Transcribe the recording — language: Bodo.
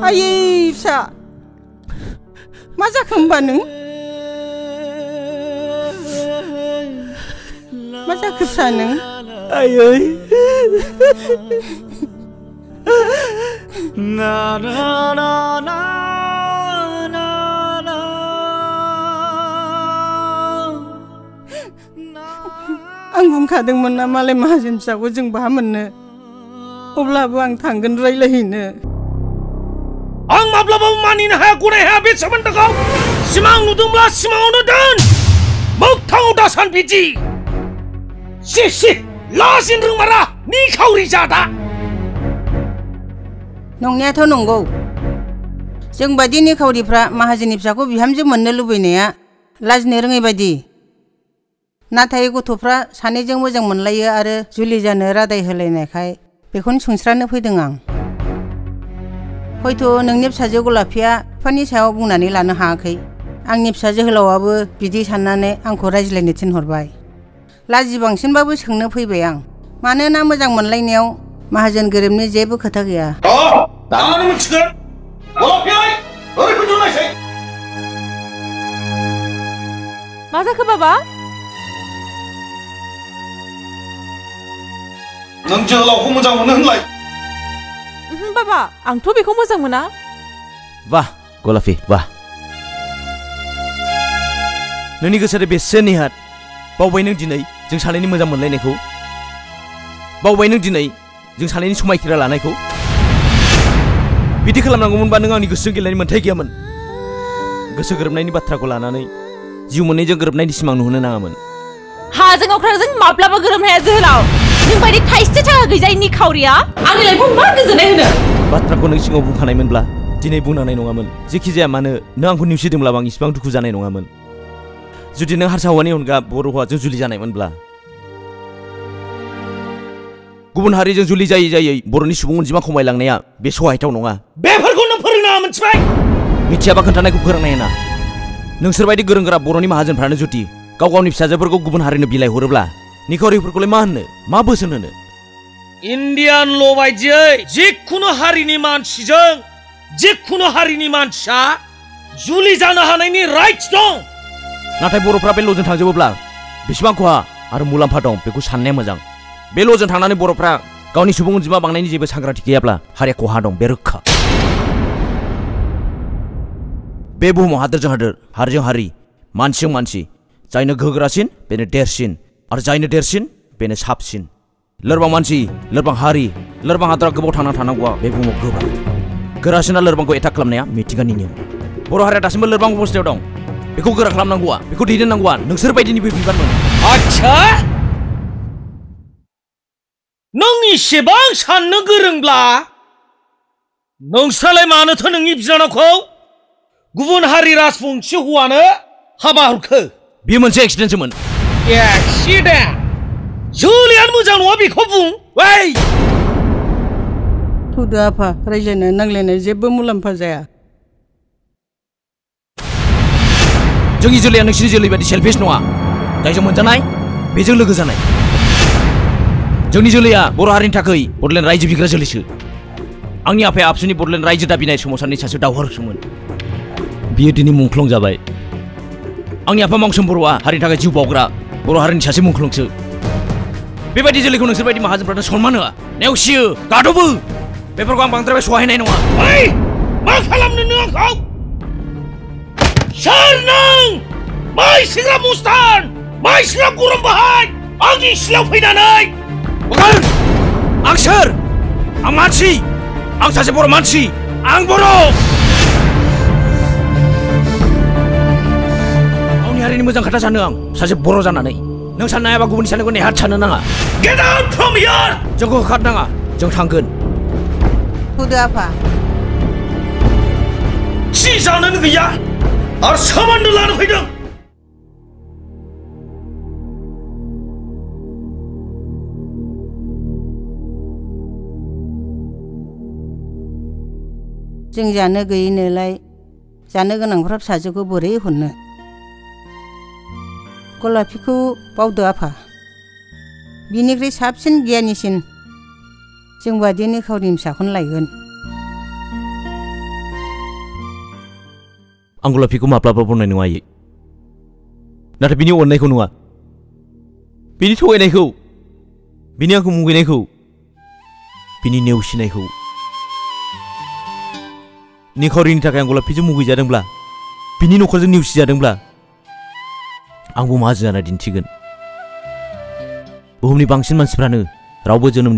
आयै फिसा मा जाखो होमबा नों मा जाखो फिसा नों आयै आं बुंखादोंमोन ना मालाय माहाजोन फिसाखौ जों बहा मोननो अब्लाबो आं थांगोन रायलायहैनो आं माब्लाबाबो मानिनो हाया गनाय हाया बे सोमोन्दोखौ सिमां नुदोंब्ला सिमाङावनो दोन मोगथाङाव दासान बिदि सि लाजिनो रोंमारा निखावरि जादा नंनायाथ' नंगौ जों बायदि निखावरिफ्रा माहाजोननि फिसाखौ बिहामजो मोननो लुबैनाया लाजिनो रोङै बायदि नाथाय गथ'फ्रा सानैजों मोजां मोनलायो आरो जुलि जानो रादाय होलायनायखाय बेखौनो सोंस्रानो फैदों आं हयथ' नोंनि फिसाजो गलाफिया बिफानि सायाव बुंनानै लानो हायाखै आंनि फिसा जोहोलावाबो बिदि साननानै आंखौ रायज्लायनो थिनहरबाय लाजि बांसिनबाबो सोंनो फैबाय आं मानोना मोजां मोनलायनायाव माहाजोन गोरोबनि जेबो खोथा गैया दानो मिथिगोन गलाफिया ओरै फैथ'नायसै मा जाखो बाबा नों जोहोलावखौ मोजां मोनो होनलाय बाबा आंथ' बेखौ मोजां मोना वाह गलाफि वाह नोंनि गोसोआ बेसे नेहात बावबाय नों दिनै जों सानैनि मोजां मोनलायनायखौ बावबाय नों दिनै जों सानैनि समायखिरा लानायखौ बिदि खालामनांगौमोनबा नों आंनि गोसोजों गेलेनायनि मोन्थाय गैयामोन गोसो गोरोबनायनि बाथ्राखौ लानानै जिउ मोननैजों गोरोबनायनि सिमां नुहोनो नाङामोन हाजों अख्रांजों माब्लाबा गोरोबनो हाया जोहोलाव नों बायदि थाइसे थाखा गैजायै निखावरिया आंनि लाइफआव मा गोजोननाय होनो बाथ्राखौ नों सिगाङाव बुंखानायमोनब्ला दिनै बुंनांनाय नङामोन जेखि जाया मानो नों आंखौ नेवसिदोंब्लाबो आं इसिबां दुखु जानाय नङामोन जुदि नों हारसा हौवानि अनगा बर' हौवाजों जुलि जानायमोनब्ला गुबुन हारिजों जुलि जायै बर'नि सुबुं अनजिमा खमायलांनाया बे सहायथाव नङा बेफोरखौ नों फोरोंनाङा मिथिबाय मिथियाबा खोन्थानायखौ फोरोंनाय ना नोंसोरबायदि गोरों गोरा बर'नि माहाजोनफ्रानो जुदि गाव गावनि फिसाजोफोरखौ गुबुन हारिनो बिलाइ हरोब्ला निखावरिफोरखौलाय मा होननो मा बोसोन होनो इन्डियान ल' बायदियै जिखुनु हारिनि मानसिजों जिखुनु हारिनि मानसिया जुलि जानो हानायनि राइट्स दं नाथाय बर'फ्रा बे ल'जों थांजोबोब्ला बेसेबां खहा आरो मुलाम्फा दं बेखौ साननाया मोजां बे ल'जों थांनानै बर'फ्रा गावनि सुबुं अनजिमा बांनायनि जेबो सांग्रांथि गैयाब्ला हारिया खहा दं बे रोखा बे बुहुमाव हादोरजों हादोर हारिजों हारि मानसिजों मानसि जायनो गोहोगोरासिन बेनो देरसिन आरो जायनो देरसिन बेनो साबसिन लोरबां मानसि लोरबां हारि लोरबां हादरा गोबाव थांना थानांगौआ बे बुहुमाव गोब्राब गोरासिना लोरबांखौ एटाक खालामनाया मिथिंगानि नियम बर' हारिया दासिमबो लोरबां अबस्थायाव दं बेखौ गोरा खालामनांगौआ बेखौ दैदेननांगौआ नोंसोर बायदिनिबो बिबानमोन आच्छा नों इसेबां साननो गोरोंब्ला नोंस्रालाय मानोथो नोंनि बिनानावखौ गुबुन हारि राजबंसि हौवानो हाबा हरखो बेयो मोनसे एक्सिडेन्टसोमोन एक्सिडेन्ट जुलियानो मोजां नङा बेखौ बुं वै थौदो आफा रायज्लायनाय नांलायनाय जेबो मुलाम्फा जाया जोंनि जोलैया नोंसिनि जोलै बायदि सेलफिस नङा जायजों मोनजानाय बेजों लोगो जानाय जोंनि जोलैया बर' हारिनि थाखाय बड'लेण्ड रायजो बिग्रा जोलैसो आंनि आफाया आबसुनि बड'लेण्ड रायजो दाबिनाय सोमावसारनि सासे दावहारुसोमोन बियो दिनै मुंख्लं जाबाय आंनि आफा मांसोम बर'आ हारिनि थाखाय जिउ बावग्रा बर' हारिनि सासे मुंख्लंसो बेबायदि जोलैखौ नोंसोर बायदि माहाजोनफ्रानो सनमान होआ नेवसियो गादबो बेफोरखौ आं बांद्राय सहायनाय नङा ओइ मा खालामनो नों आंखौ सोर नों माइ सिग्रा मुस्तान माइ सिग्रा गरम बाहाय आंनि सिलायाव फैनानै आं सोर आं मानसि आं सासे बर' मानसि आं बर' गावनि हारिनि मोजां खोथा सानो आं सासे बर' जानानै नों साननो हायाबा गुबुननि साननायखौ नेहात साननो नाङा गेट आउट फ्रम हियार जोंखौ होखारनाङा जों थांगोन थौदो आफा सि जानोनो गैया आरो सोमोन्दो लानो फैदों जों जानो गैयैनोलाय जानो गोनांफ्रा फिसाजोखौ बोरै हरनो गलाफिखौ बावदो आफा बिनिख्रुइ साबसिन गियानिसिन जों बादि निखावरिनि फिसाखौनो लायगोन आं गलापिखौ माब्लाबाबो अननाय नङा आयै नाथाय बिनि अननायखौ नङा बिनि थगायनायखौ बिनि आंखौ मुगैनायखौ बिनि नेवसिनायखौ निखावरिनि थाखाय आं गलापिजों मुगैजादोंब्ला बिनि नखरजों नेवसिजादोंब्ला आंबो माहाजोन जाना दिन्थिगोन बुहुमनि बांसिन मानसिफ्रानो रावबो जोनोम